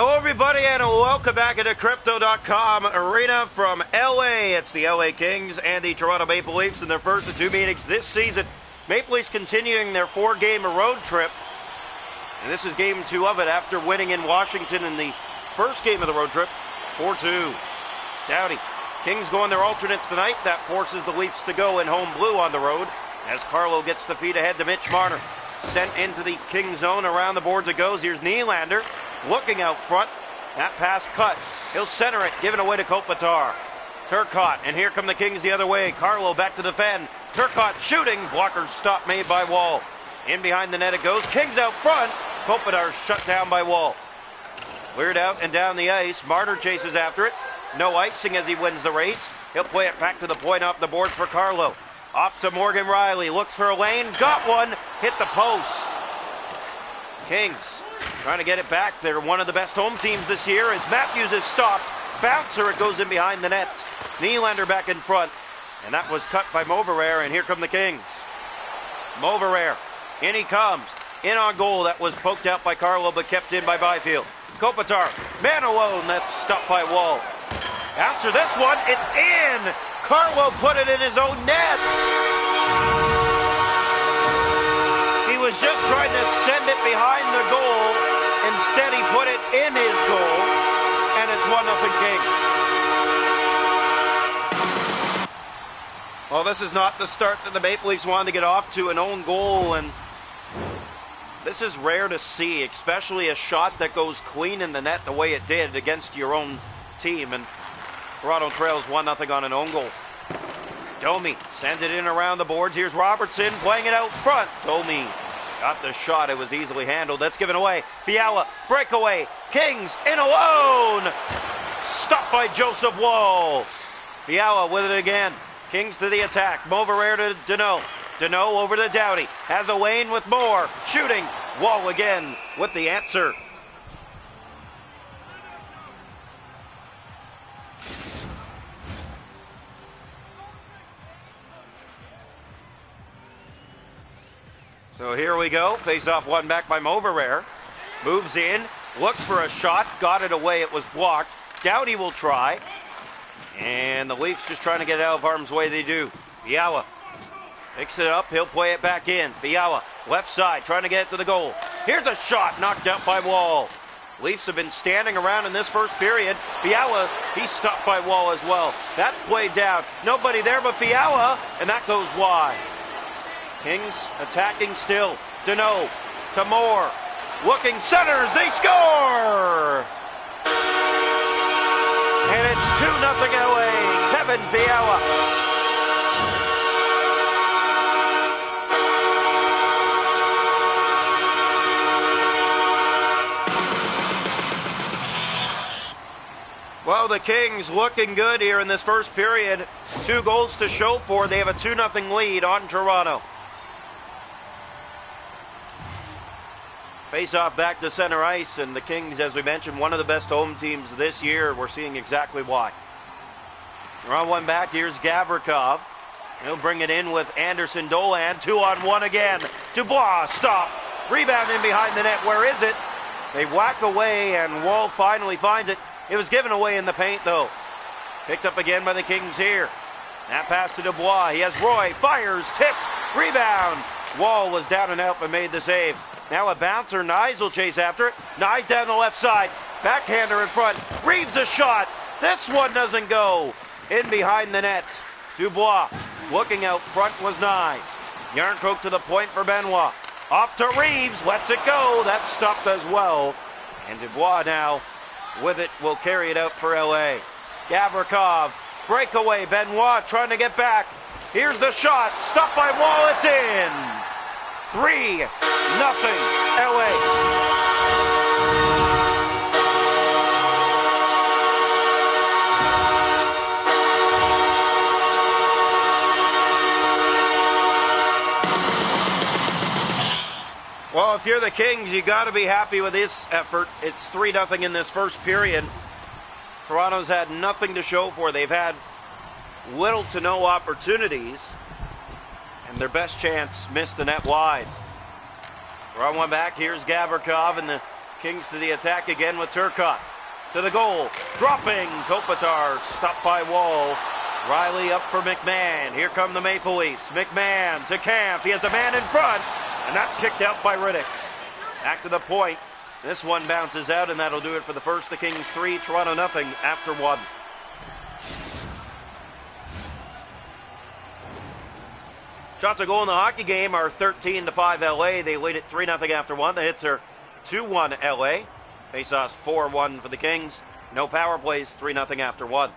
Hello, everybody, and welcome back into Crypto.com Arena from LA. It's the LA Kings and the Toronto Maple Leafs in their first of two meetings this season. Maple Leafs continuing their four-game road trip, and this is game two of it after winning in Washington in the first game of the road trip, 4-2. Doughty. Kings going their alternates tonight. That forces the Leafs to go in home blue on the road as Carlo gets the feed ahead to Mitch Marner. Sent into the Kings zone. Around the boards it goes. Here's Nylander. Looking out front, that pass cut. He'll center it, giving away to Kopitar. Turcotte, and here come the Kings the other way. Carlo back to defend. Turcotte shooting, blocker stop made by Wall. In behind the net it goes. Kings out front. Kopitar shut down by Wall. Cleared out and down the ice. Marner chases after it. No icing as he wins the race. He'll play it back to the point off the boards for Carlo. Off to Morgan Rielly. Looks for a lane. Got one. Hit the post. Kings trying to get it back. They're one of the best home teams this year as Matthews is stopped. Bouncer, it goes in behind the net. Nylander back in front. And that was cut by Moverare, and here come the Kings. Moverare, in he comes. In on goal, that was poked out by Carlo but kept in by Byfield. Kopitar, man alone, that's stopped by Wall. Bouncer, this one, it's in! Carlo put it in his own net! He was just trying to send it behind the goal. Instead, he put it in his goal, and it's 1-0 Kings. Well, this is not the start that the Maple Leafs wanted to get off to, an own goal, and this is rare to see, especially a shot that goes clean in the net the way it did against your own team, and Toronto trails 1-0 on an own goal. Domi sends it in around the boards. Here's Robertson playing it out front. Domi got the shot. It was easily handled. That's given away. Fiala, breakaway. Kings in alone. Stopped by Joseph Wall. Fiala with it again. Kings to the attack. Moverare to Deneau. Deneau over to Doughty. Has a lane with more. Shooting. Wall again with the answer. So here we go. Face-off one back by Moverare. Moves in. Looks for a shot. Got it away. It was blocked. Doughty will try. And the Leafs just trying to get it out of harm's way. They do. Fiala picks it up. He'll play it back in. Fiala, left side, trying to get it to the goal. Here's a shot knocked out by Wall. Leafs have been standing around in this first period. Fiala, he's stopped by Wall as well. That's played down. Nobody there but Fiala, and that goes wide. Kings attacking still. Deneau to Moore. Looking centers. They score! And it's 2-0 LA. Kevin Fiala. Well, the Kings looking good here in this first period. 2 goals to show for. They have a 2-0 lead on Toronto. Face-off back to center ice, and the Kings, as we mentioned, one of the best home teams this year. We're seeing exactly why. We're on one back. Here's Gavrikov. He'll bring it in with Anderson Dolan. 2-on-1 again. Dubois, stop. Rebound in behind the net. Where is it? They whack away, and Wall finally finds it. It was given away in the paint, though. Picked up again by the Kings here. That pass to Dubois. He has Roy. Fires. Tipped. Rebound. Wall was down and out but made the save. Now a bouncer. Nyes will chase after it. Nyes down the left side. Backhander in front. Reeves a shot. This one doesn't go. In behind the net. Dubois. Looking out front was Nyes. Yarncroke to the point for Benoit. Off to Reeves. Lets it go. That's stopped as well. And Dubois now with it will carry it out for LA. Gavrikov. Breakaway. Benoit trying to get back. Here's the shot. Stopped by Wall. It's in. 3-0 LA. Well, if you're the Kings, you got to be happy with this effort. It's 3-0 in this first period. Toronto's had nothing to show for. They've had little to no opportunities, and their best chance missed the net wide. We're on one back. Here's Gavrikov, and the Kings to the attack again with Turcotte. To the goal. Dropping. Kopitar stopped by Wall. Riley up for McMahon. Here come the Maple Leafs. McMahon to Camp. He has a man in front. And that's kicked out by Riddick. Back to the point. This one bounces out, and that'll do it for the first. The Kings 3, Toronto nothing after 1. Shots a goal in the hockey game are 13-5 LA. They lead it 3-0 after 1. The hits are 2-1 LA. Faceoffs 4-1 for the Kings. No power plays, 3-0 after 1.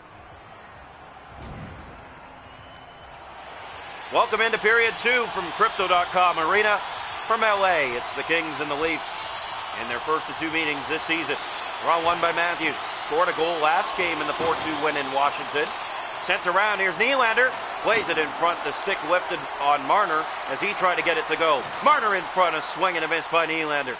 Welcome into period 2 from Crypto.com Arena from LA. It's the Kings and the Leafs in their first of 2 meetings this season. Draw one by Matthews. Scored a goal last game in the 4-2 win in Washington. Sent around, here's Nylander. Plays it in front, the stick lifted on Marner as he tried to get it to go. Marner in front, a swing and a miss by Nylander.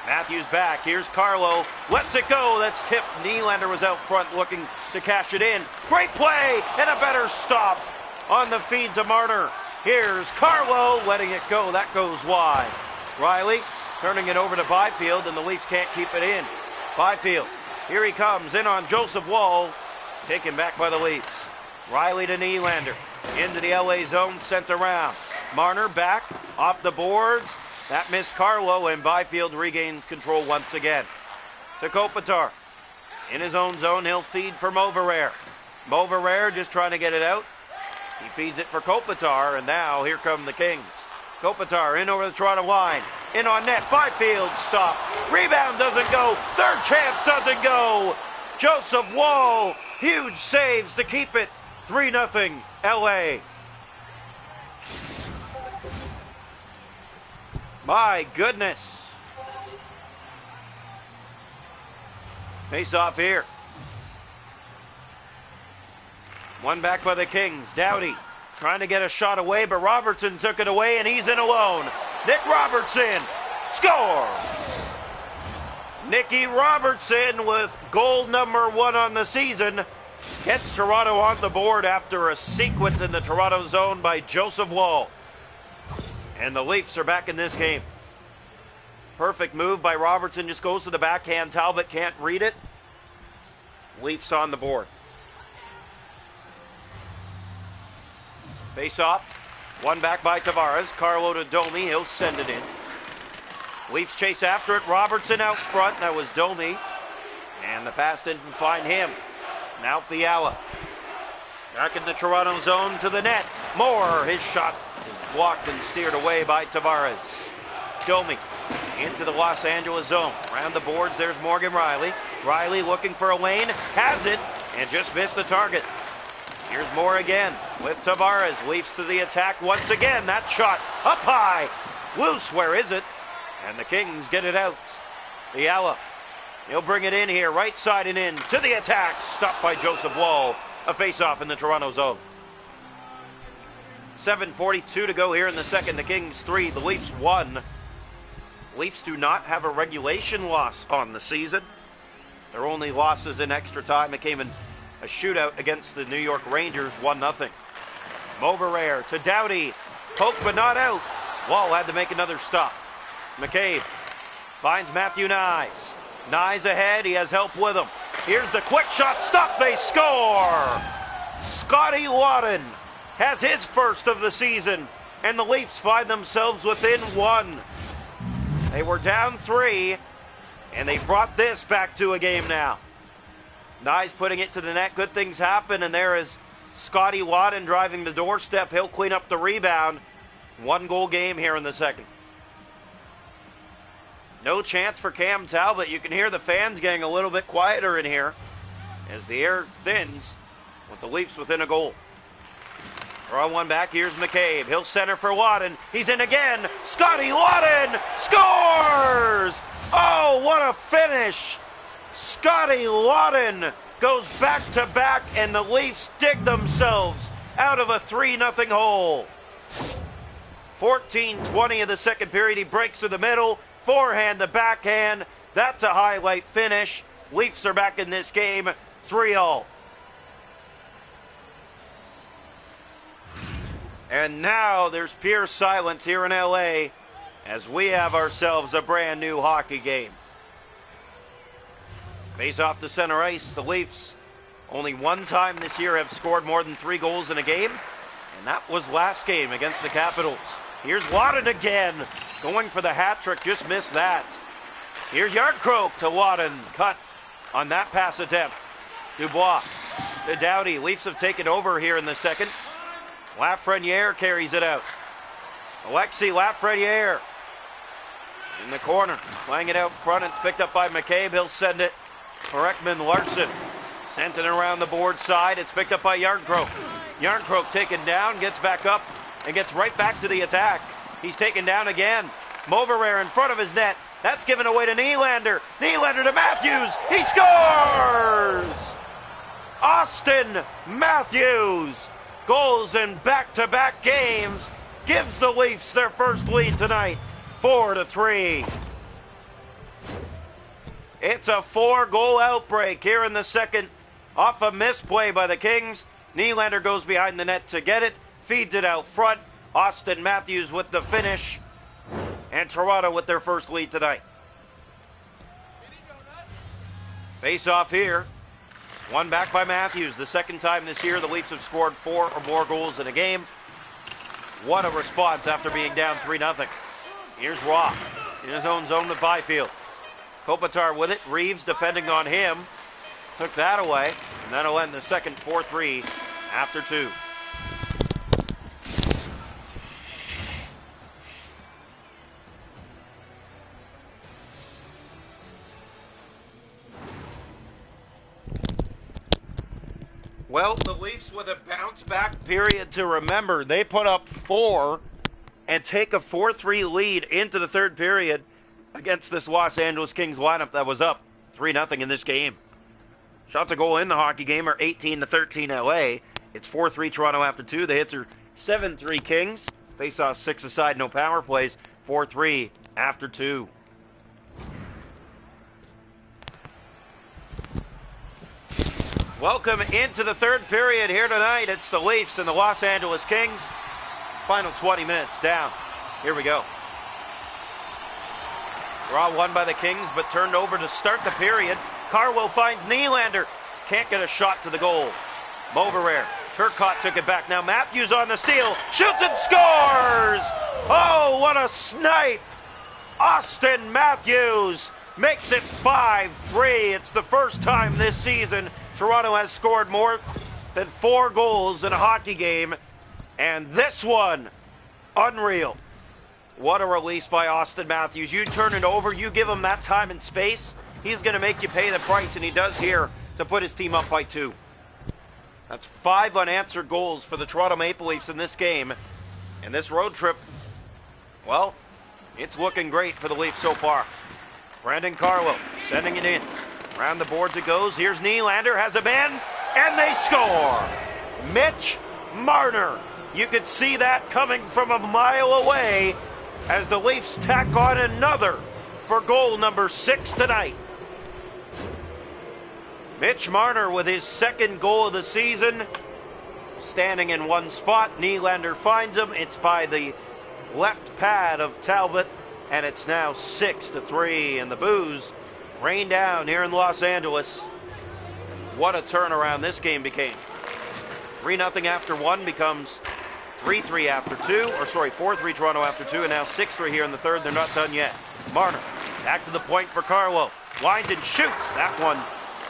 Matthews back, here's Carlo. Lets it go, that's tipped. Nylander was out front looking to cash it in. Great play and a better stop on the feed to Marner. Here's Carlo letting it go, that goes wide. Riley turning it over to Byfield, and the Leafs can't keep it in. Byfield, here he comes, in on Joseph Woll. Taken back by the Leafs. Riley to Nylander. Into the LA zone, sent around. Marner back, off the boards. That missed Carlo, and Byfield regains control once again. To Kopitar. In his own zone, he'll feed for Moverare. Moverare just trying to get it out. He feeds it for Kopitar, and now here come the Kings. Kopitar in over the Toronto line. In on net, Byfield stop. Rebound doesn't go. Third chance doesn't go. Joseph Woll, huge saves to keep it 3-0 LA. My goodness. Face off here. One back by the Kings. Doughty trying to get a shot away, but Robertson took it away, and he's in alone. Nick Robertson, score! Nicky Robertson with goal number 1 on the season gets Toronto on the board after a sequence in the Toronto zone by Joseph Woll. And the Leafs are back in this game. Perfect move by Robertson, just goes to the backhand. Talbot can't read it. Leafs on the board. Face off. One back by Tavares. Carlo to Domi. He'll send it in. Leafs chase after it. Robertson out front. That was Domi. And the pass didn't find him. Now Fiala. Back in the Toronto zone to the net. Moore. His shot is blocked and steered away by Tavares. Domi into the Los Angeles zone. Around the boards, there's Morgan Riley. Riley looking for a lane. Has it. And just missed the target. Here's Moore again with Tavares. Leafs to the attack once again. That shot up high. Loose. Where is it? And the Kings get it out. Fiala. He'll bring it in here. Right side and in. To the attack. Stopped by Joseph Woll. A face-off in the Toronto zone. 7:42 to go here in the second. The Kings 3. The Leafs 1. Leafs do not have a regulation loss on the season. Their only losses in extra time. It came in a shootout against the New York Rangers, 1-0. Moverare to Doughty. Poke but not out. Wall had to make another stop. McCabe finds Matthew Nyes. Nyes ahead. He has help with him. Here's the quick shot. Stop. They score. Scotty Lawton has his first of the season, and the Leafs find themselves within 1. They were down 3, and they brought this back to a game now. Nyes putting it to the net. Good things happen, and there is Scotty Lawton driving the doorstep. He'll clean up the rebound. 1-goal game here in the second. No chance for Cam Talbot. You can hear the fans getting a little bit quieter in here as the air thins with the Leafs within a goal. Draw one back. Here's McCabe. He'll center for Lawton. He's in again. Scotty Lawton scores! Oh, what a finish! Scotty Lawton goes back-to-back, and the Leafs dig themselves out of a 3-0 hole. 14:20 of the second period. He breaks through the middle. Forehand to backhand. That's a highlight finish. Leafs are back in this game, 3-0. And now there's pure silence here in LA as we have ourselves a brand new hockey game. Face off to center ice. The Leafs only one time this year have scored more than 3 goals in a game, and that was last game against the Capitals. Here's Wadden again, going for the hat trick, just missed that. Here's Yardcroak to Wadden, cut on that pass attempt. Dubois to Doughty. Leafs have taken over here in the second. Lafreniere carries it out. Alexis Lafreniere in the corner, playing it out front. It's picked up by McCabe. He'll send it for Ekman Larson. Sent it around the board side. It's picked up by Yarncroke. Yarncroke taken down, gets back up, and gets right back to the attack. He's taken down again. Moverare in front of his net. That's given away to Nylander. Nylander to Matthews. He scores! Austin Matthews, goals in back-to-back games, gives the Leafs their first lead tonight, 4-3. It's a 4-goal outbreak here in the second off a misplay by the Kings. Nylander goes behind the net to get it, feeds it out front. Austin Matthews with the finish, and Toronto with their first lead tonight. Face off here. One back by Matthews. The second time this year the Leafs have scored 4 or more goals in a game. What a response after being down 3-0. Here's Roth in his own zone with Byfield. Kopitar with it. Reeves defending on him. Took that away. And that'll end the second 4-3 after 2. Well, the Leafs with a bounce-back period to remember. They put up 4 and take a 4-3 lead into the third period against this Los Angeles Kings lineup that was up 3-0 in this game. Shots a goal in the hockey game are 18-13 LA. It's 4-3 Toronto after 2. The hits are 7-3 Kings. Face-off 6 aside, no power plays. 4-3 after 2. Welcome into the third period here tonight. It's the Leafs and the Los Angeles Kings. Final 20 minutes down. Here we go. Draw won by the Kings, but turned over to start the period. Carlo finds Nylander. Can't get a shot to the goal. Moverare. Turcotte took it back. Now Matthews on the steal. Shoots and scores! Oh, what a snipe! Austin Matthews makes it 5-3. It's the first time this season Toronto has scored more than 4 goals in a hockey game. And this one, unreal. What a release by Austin Matthews. You turn it over, you give him that time and space, he's going to make you pay the price, and he does here to put his team up by 2. That's 5 unanswered goals for the Toronto Maple Leafs in this game. And this road trip, well, it's looking great for the Leafs so far. Brandon Carlo sending it in. Around the boards it goes. Here's Nylander, has a man, and they score. Mitch Marner. You could see that coming from a mile away as the Leafs tack on another for goal number 6 tonight. Mitch Marner with his second goal of the season. Standing in one spot. Nylander finds him. It's by the left pad of Talbot, and it's now 6-3, and the boos rain down here in Los Angeles. What a turnaround this game became. 3-0 after 1 becomes 3-3 after 2, or sorry, 4-3 Toronto after 2, and now 6-3 here in the third. They're not done yet. Marner back to the point for Carlo. Wind and shoots. That one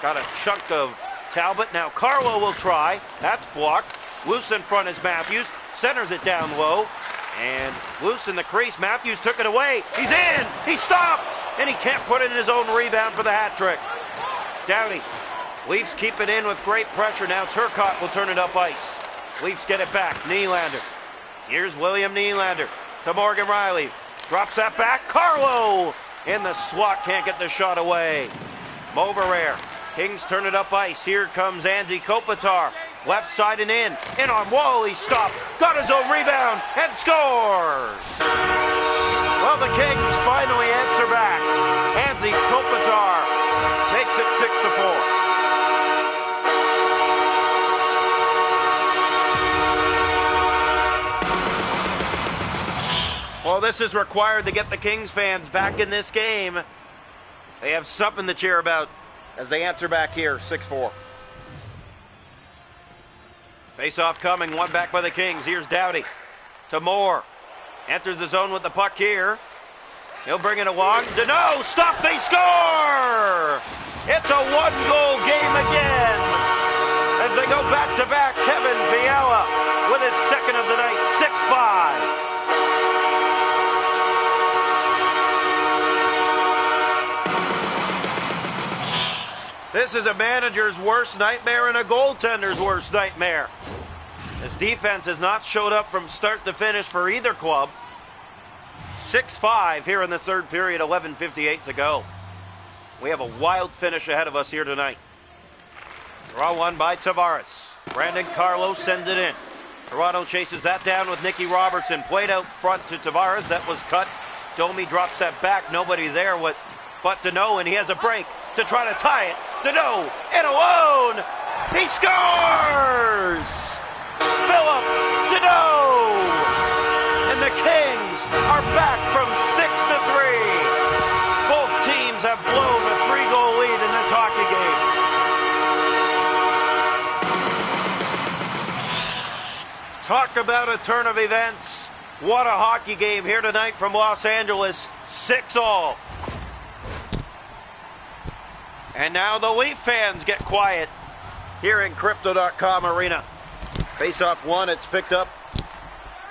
got a chunk of Talbot. Now Carlo will try. That's blocked. Loose in front is Matthews. Centers it down low. And loose in the crease. Matthews took it away. He's in. He stopped. And he can't put in his own rebound for the hat trick. Doughty. Leafs keep it in with great pressure. Now Turcotte will turn it up ice. Leafs get it back. Nylander. Here's William Nylander to Morgan Riley. Drops that back. Carlo in the slot. Can't get the shot away. Moverare. Kings turn it up ice. Here comes Andy Kopitar. Left side and in. In on Wall. He stopped. Got his own rebound and scores. Well, the Kings finally answer back. Andy Kopitar makes it 6-4. Well, this is required to get the Kings fans back in this game. They have something to cheer about. as they answer back here, 6-4. Face-off coming, one back by the Kings. Here's Doughty to Moore. Enters the zone with the puck here. He'll bring it along. Deneau, stop, they score! It's a one-goal game again. As they go back-to-back, Kevin Fiala with his second of the night, 6-5. This is a manager's worst nightmare and a goaltender's worst nightmare. His defense has not showed up from start to finish for either club. 6-5 here in the third period, 11:58 to go. We have a wild finish ahead of us here tonight. Draw one by Tavares. Brandon Carlo sends it in. Toronto chases that down with Nicky Robertson. Played out front to Tavares. That was cut. Domi drops that back. Nobody there but Deneau, and he has a break to try to tie it. Deneau in alone. He scores! Philip Deneau! And the Kings are back from 6-3. Both teams have blown a 3-goal lead in this hockey game. Talk about a turn of events. What a hockey game here tonight from Los Angeles. 6-all. And now the Leaf fans get quiet here in Crypto.com Arena. Face-off one, it's picked up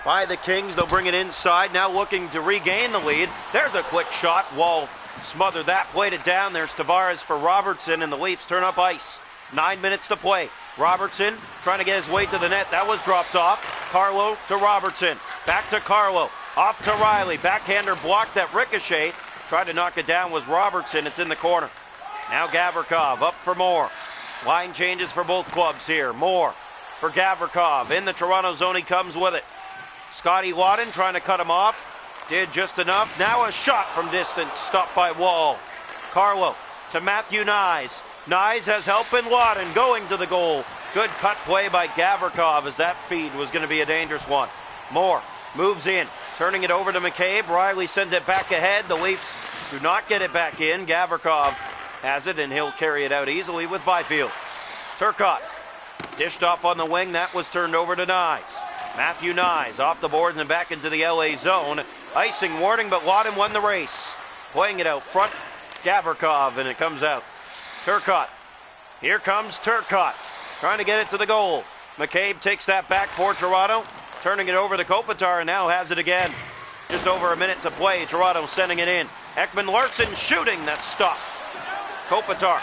by the Kings. They'll bring it inside, now looking to regain the lead. There's a quick shot. Wall smothered that, played it down. There's Tavares for Robertson, and the Leafs turn up ice. 9 minutes to play. Robertson trying to get his way to the net. That was dropped off. Carlo to Robertson. Back to Carlo. Off to Riley. Backhander blocked that ricochet. Tried to knock it down was Robertson. It's in the corner. Now Gavrikov up for Moore. Line changes for both clubs here. Moore for Gavrikov. In the Toronto zone, he comes with it. Scotty Lawton trying to cut him off. Did just enough. Now a shot from distance. Stopped by Wall. Carlo to Matthew Nyes. Nyes has help in Lawton going to the goal. Good cut play by Gavrikov as that feed was going to be a dangerous one. Moore moves in. Turning it over to McCabe. Riley sends it back ahead. The Leafs do not get it back in. Gavrikov has it, and he'll carry it out easily with Byfield. Turcotte dished off on the wing. That was turned over to Nyes. Matthew Nyes off the boards and back into the LA zone. Icing warning, but Lawton won the race. Playing it out front, Gavrikov, and it comes out. Turcotte. Here comes Turcotte. Trying to get it to the goal. McCabe takes that back for Toronto. Turning it over to Kopitar, and now has it again. Just over a minute to play. Toronto sending it in. Ekman-Larsson shooting. That's stopped. Kopitar.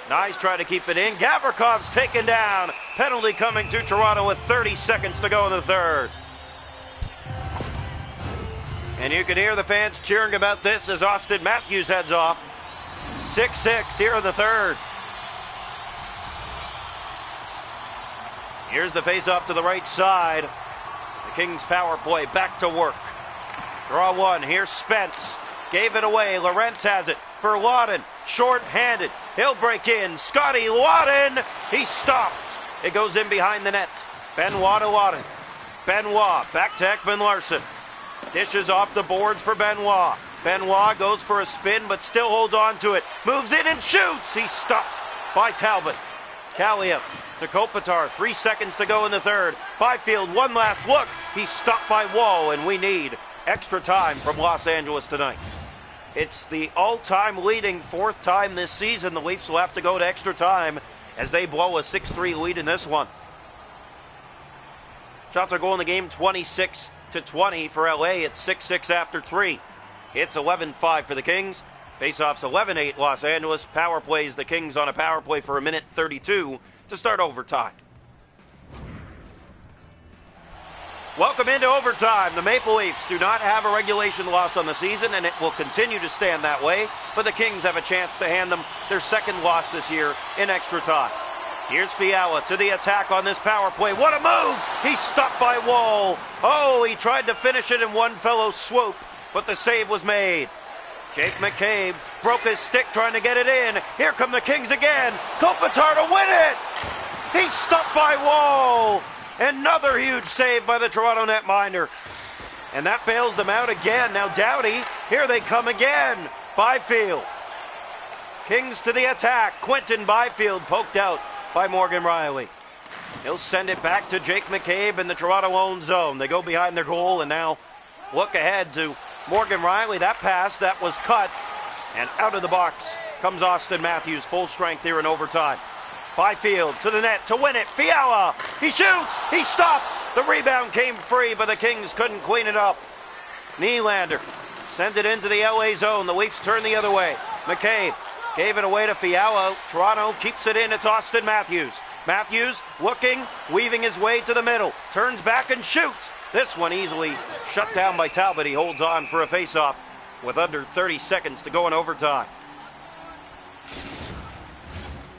Nyes trying to keep it in. Gavrikov's taken down. Penalty coming to Toronto with 30 seconds to go in the third. And you can hear the fans cheering about this as Austin Matthews heads off. 6-6 here in the third. Here's the face-off to the right side. The Kings power play back to work. Draw one. Here's Spence. Gave it away. Lorentz has it for Lawton. Short-handed. He'll break in. Scotty Lawton. He stopped. It goes in behind the net. Benoit to Lawton. Benoit back to Ekman-Larsson. Dishes off the boards for Benoit. Benoit goes for a spin but still holds on to it. Moves in and shoots. He's stopped by Talbot. Kaliyev to Kopitar. 3 seconds to go in the third. Byfield, one last look. He's stopped by Wall, and we need extra time from Los Angeles tonight. It's the all-time leading fourth time this season. The Leafs will have to go to extra time as they blow a 6-3 lead in this one. Shots are going the game 26-20 for LA. It's 6-6 after 3. It's 11-5 for the Kings. Faceoffs 11-8 Los Angeles. Power plays the Kings on a power play for a minute 32 to start overtime. Welcome into overtime. The Maple Leafs do not have a regulation loss on the season, and it will continue to stand that way, but the Kings have a chance to hand them their second loss this year in extra time. Here's Fiala to the attack on this power play. What a move! He's stopped by Wall. Oh, he tried to finish it in one fell swoop, but the save was made. Jake McCabe broke his stick trying to get it in. Here come the Kings again. Kopitar to win it! He's stopped by Wall. Another huge save by the Toronto netminder. And that bails them out again. Now Doughty, here they come again. Byfield. Kings to the attack. Quentin Byfield poked out by Morgan Riley. He'll send it back to Jake McCabe in the Toronto own zone. They go behind their goal and now look ahead to Morgan Riley. That pass that was cut, and out of the box comes Austin Matthews, full strength here in overtime. Byfield to the net to win it. Fiala, he shoots, he stopped. The rebound came free, but the Kings couldn't clean it up. Nylander sends it into the LA zone. The Leafs turn the other way. McCabe gave it away to Fiala. Toronto keeps it in. It's Austin Matthews. Matthews looking, weaving his way to the middle. Turns back and shoots. This one easily shut down by Talbot. He holds on for a faceoff with under 30 seconds to go in overtime.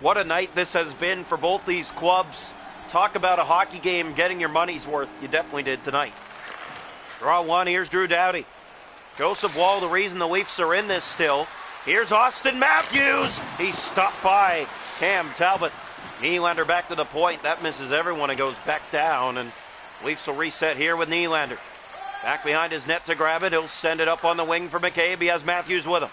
What a night this has been for both these clubs. Talk about a hockey game getting your money's worth. You definitely did tonight. Draw one. Here's Drew Doughty. Joseph Woll, the reason the Leafs are in this still. Here's Austin Matthews. He's stopped by Cam Talbot. Nylander back to the point. That misses everyone and goes back down. And Leafs will reset here with Nylander. Back behind his net to grab it. He'll send it up on the wing for McCabe. He has Matthews with him.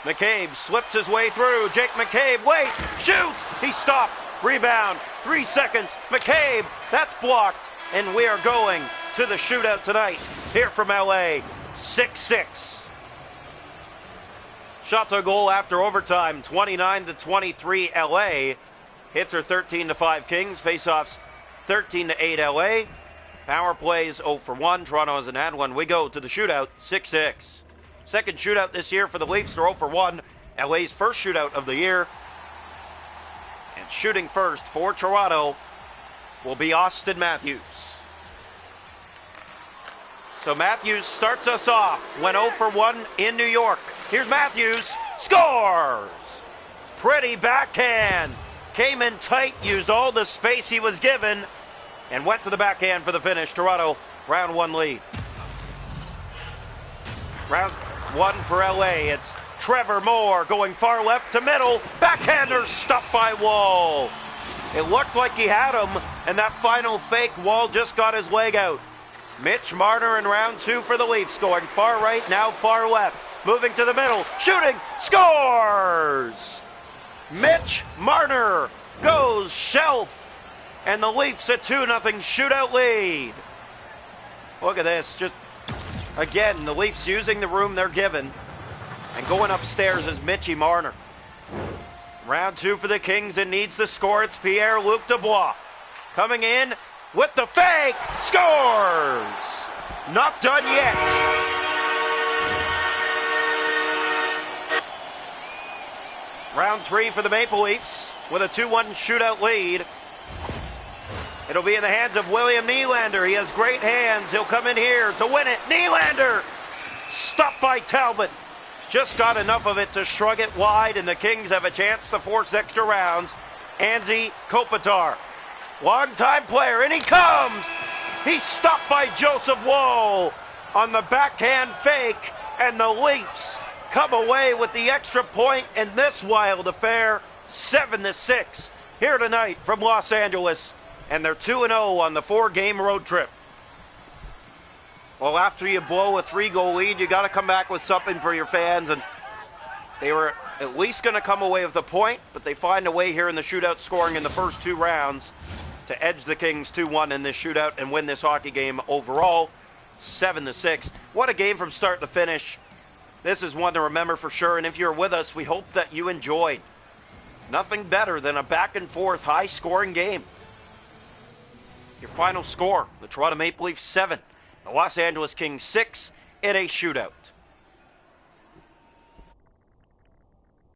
McCabe slips his way through. Jake McCabe waits, shoots. He stopped. Rebound. 3 seconds. McCabe. That's blocked. And we are going to the shootout tonight. Here from LA. 6-6. Shots on goal after overtime. 29-23 LA. Hits are 13-5 Kings. Faceoffs 13-8 LA. Power plays 0 for 1. Toronto hasn't had one. We go to the shootout 6-6. Second shootout this year for the Leafs. They're 0 for 1. LA's first shootout of the year. And shooting first for Toronto will be Austin Matthews. So Matthews starts us off. Went 0 for 1 in New York. Here's Matthews. Scores! Pretty backhand. Came in tight, used all the space he was given, and went to the backhand for the finish. Toronto, round 1 lead. Round 1 for LA. It's Trevor Moore going far left to middle. Backhander stopped by Woll. It looked like he had him, and that final fake, Woll just got his leg out. Mitch Marner in round 2 for the Leafs, going far right, now far left. Moving to the middle, shooting, scores! Mitch Marner goes shelf, and the Leafs a 2-0 shootout lead. Look at this, just again, the Leafs using the room they're given, and going upstairs is Mitchy Marner. Round 2 for the Kings, and needs to score. It's Pierre-Luc Dubois coming in with the fake, scores! Not done yet. Round 3 for the Maple Leafs with a 2-1 shootout lead. It'll be in the hands of William Nylander. He has great hands. He'll come in here to win it. Nylander! Stopped by Talbot. Just got enough of it to shrug it wide, and the Kings have a chance to force extra rounds. Anze Kopitar. Long-time player, and he comes! He's stopped by Joseph Woll on the backhand fake, and the Leafs come away with the extra point in this wild affair, 7-6, here tonight from Los Angeles, and they're 2-0 on the 4-game road trip. Well, after you blow a 3-goal lead, you got to come back with something for your fans, and they were at least going to come away with a point, but they find a way here in the shootout, scoring in the first 2 rounds to edge the Kings 2-1 in this shootout and win this hockey game overall, 7-6. What a game from start to finish. This is one to remember for sure, and if you're with us, we hope that you enjoyed. Nothing better than a back-and-forth, high-scoring game. Your final score, the Toronto Maple Leafs 7, the Los Angeles Kings 6 in a shootout.